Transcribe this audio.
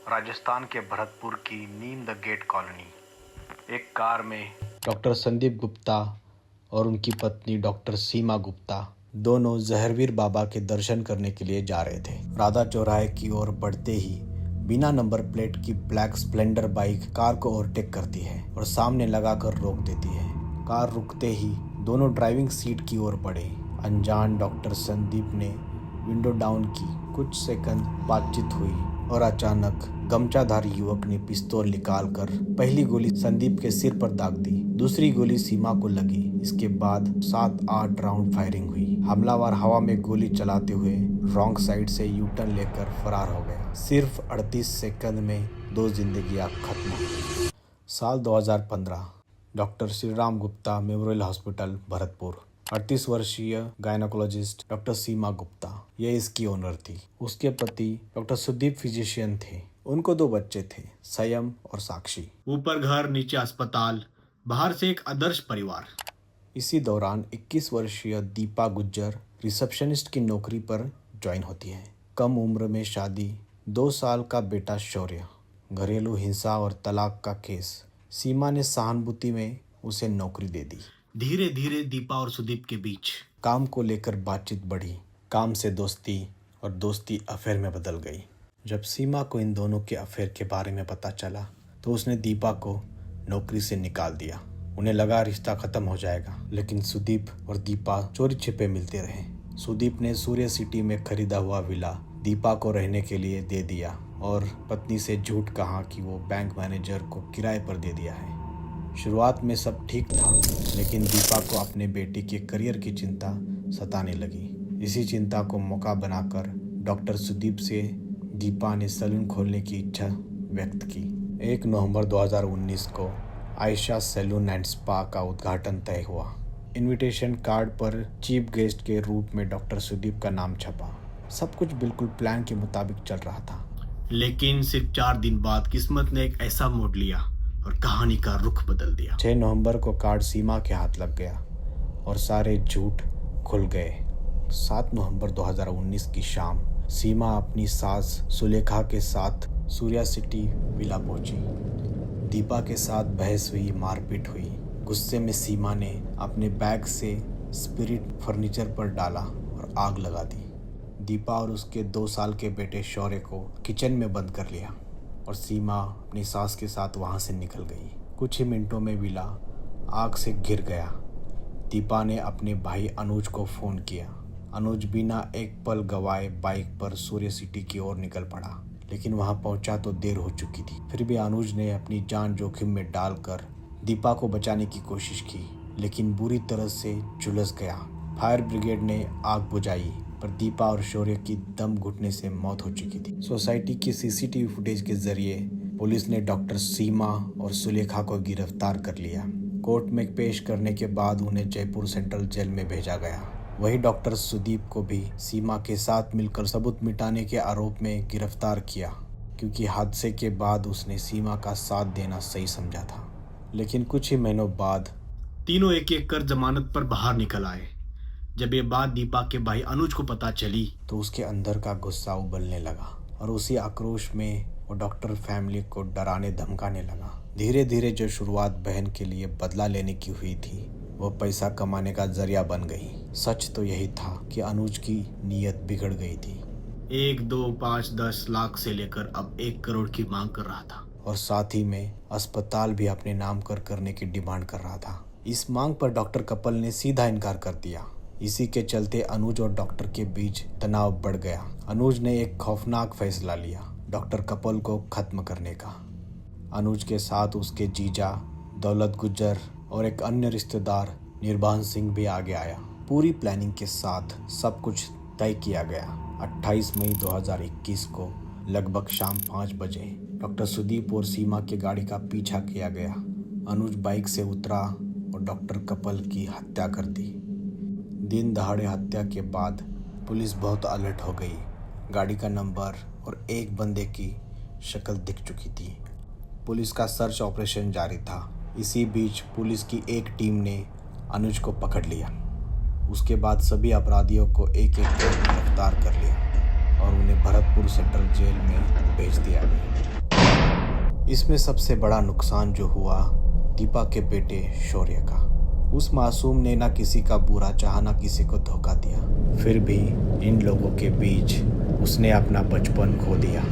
राजस्थान के भरतपुर की नीम the gate colony. एक कार में डॉक्टर संदीप गुप्ता और उनकी पत्नी डॉक्टर सीमा गुप्ता दोनों जहरवीर बाबा के दर्शन करने के लिए जा रहे थे। राधा चौराहे की ओर बढ़ते ही बिना नंबर प्लेट की ब्लैक स्प्लेंडर बाइक कार को ओवरटेक करती है और सामने लगाकर रोक देती है। कार रुकते ही दोनों ड्राइविंग सीट की ओर बढ़े। अनजान डॉक्टर संदीप ने विंडो डाउन की। कुछ सेकंड बातचीत हुई और अचानक गमछाधारी युवक ने पिस्तौल निकालकर पहली गोली संदीप के सिर पर दाग दी। दूसरी गोली सीमा को लगी। इसके बाद 7-8 राउंड फायरिंग हुई। हमलावर हवा में गोली चलाते हुए रॉन्ग साइड से यू टर्न लेकर फरार हो गया। सिर्फ 38 सेकंड में 2 जिंदगियां खत्म हो गई। साल 2015। Doctor Shriram Gupta memorial hospital Bharatpur. 38 वर्षीय गायनोकोलॉजिस्ट डॉक्टर सीमा गुप्ता, ये इसकी ओनर थी। उसके पति डॉक्टर सुदीप फिजिशियन थे। उनको 2 बच्चे थे, संयम और साक्षी। ऊपर घर, नीचे अस्पताल, बाहर से एक आदर्श परिवार। इसी दौरान 21 वर्षीय दीपा गुज्जर रिसेप्शनिस्ट की नौकरी पर ज्वाइन होती है। कम उम्र में शादी, 2 साल का बेटा शौर्य, घरेलू हिंसा और तलाक का केस। सीमा ने सहानुभूति में उसे नौकरी दे दी। धीरे धीरे दीपा और सुदीप के बीच काम को लेकर बातचीत बढ़ी। काम से दोस्ती और दोस्ती अफेयर में बदल गई। जब सीमा को इन दोनों के अफेयर के बारे में पता चला तो उसने दीपा को नौकरी से निकाल दिया। उन्हें लगा रिश्ता खत्म हो जाएगा, लेकिन सुदीप और दीपा चोरी छिपे मिलते रहे। सुदीप ने सूर्य सिटी में खरीदा हुआ विला दीपा को रहने के लिए दे दिया और पत्नी से झूठ कहा कि वो बैंक मैनेजर को किराए पर दे दिया है। शुरुआत में सब ठीक था, लेकिन दीपा को अपने बेटे के करियर की चिंता सताने लगी। इसी चिंता को मौका बनाकर डॉक्टर सुदीप से दीपा ने सैलून खोलने की इच्छा व्यक्त की। 1 नवंबर 2019 को आयशा सैलून एंड स्पा का उद्घाटन तय हुआ। इनविटेशन कार्ड पर चीफ गेस्ट के रूप में डॉक्टर सुदीप का नाम छपा। सब कुछ बिल्कुल प्लान के मुताबिक चल रहा था, लेकिन सिर्फ 4 दिन बाद किस्मत ने एक ऐसा मोड़ लिया और कहानी का रुख बदल दिया। 6 नवंबर को कार्ड सीमा के हाथ लग गया और सारे झूठ खुल गए। 7 नवंबर 2019 की शाम सीमा अपनी सास सुलेखा के साथ सूर्या सिटी विला पहुंची। दीपा के साथ बहस हुई, मारपीट हुई। गुस्से में सीमा ने अपने बैग से स्पिरिट फर्नीचर पर डाला और आग लगा दी। दीपा और उसके 2 साल के बेटे शौर्य को किचन में बंद कर लिया और सीमा अपनी सास के साथ वहां से निकल गई। कुछ ही मिनटों में विला आग से घिर गया। दीपा ने अपने भाई अनुज को फ़ोन किया। अनुज बिना एक पल गवाए बाइक पर सूर्य सिटी की ओर निकल पड़ा, लेकिन वहां पहुंचा तो देर हो चुकी थी। फिर भी अनुज ने अपनी जान जोखिम में डालकर दीपा को बचाने की कोशिश की, लेकिन बुरी तरह से झुलस गया। फायर ब्रिगेड ने आग बुझाई, पर दीपा और शौर्य की दम घुटने से मौत हो चुकी थी। सोसाइटी की सीसीटीवी फुटेज के जरिए पुलिस ने डॉक्टर सीमा और सुलेखा को गिरफ्तार कर लिया। कोर्ट में पेश करने के बाद उन्हें जयपुर सेंट्रल जेल में भेजा गया। वही डॉक्टर सुदीप को भी सीमा के साथ मिलकर सबूत मिटाने के आरोप में गिरफ्तार किया, क्योंकि हादसे के बाद उसने सीमा का साथ देना सही समझा था। लेकिन कुछ ही महीनों बाद तीनों एक-एक कर जमानत पर बाहर निकल आए। जब ये बात दीपा के भाई अनुज को पता चली तो उसके अंदर का गुस्सा उबलने लगा और उसी आक्रोश में वो डॉक्टर फैमिली को डराने धमकाने लगा। धीरे धीरे जो शुरुआत बहन के लिए बदला लेने की हुई थी, वो पैसा कमाने का जरिया बन गई। सच तो यही था कि अनुज की नीयत बिगड़ गई थी। 1, 2, 5, 10 लाख से लेकर अब 1 करोड़ की मांग कर रहा था और साथ ही में अस्पताल भी अपने नाम करने की डिमांड कर रहा था। इस मांग पर डॉक्टर कपल ने सीधा इनकार कर दिया। इसी के चलते अनुज और डॉक्टर के बीच तनाव बढ़ गया। अनुज ने एक खौफनाक फैसला लिया, डॉक्टर कपल को खत्म करने का। अनुज के साथ उसके जीजा दौलत गुज्जर और एक अन्य रिश्तेदार निर्बान सिंह भी आगे आया। पूरी प्लानिंग के साथ सब कुछ तय किया गया। 28 मई 2021 को लगभग शाम 5 बजे डॉक्टर सुदीप और सीमा के गाड़ी का पीछा किया गया। अनुज बाइक से उतरा और डॉक्टर कपल की हत्या कर दी। दिन दहाड़े हत्या के बाद पुलिस बहुत अलर्ट हो गई। गाड़ी का नंबर और एक बंदे की शक्ल दिख चुकी थी। पुलिस का सर्च ऑपरेशन जारी था। इसी बीच पुलिस की एक टीम ने अनुज को पकड़ लिया। उसके बाद सभी अपराधियों को एक एक कर गिरफ्तार कर लिया और उन्हें भरतपुर सेंट्रल जेल में भेज दिया गया। इसमें सबसे बड़ा नुकसान जो हुआ दीपा के बेटे शौर्य का। उस मासूम ने ना किसी का बुरा चाहा ना किसी को धोखा दिया, फिर भी इन लोगों के बीच उसने अपना बचपन खो दिया।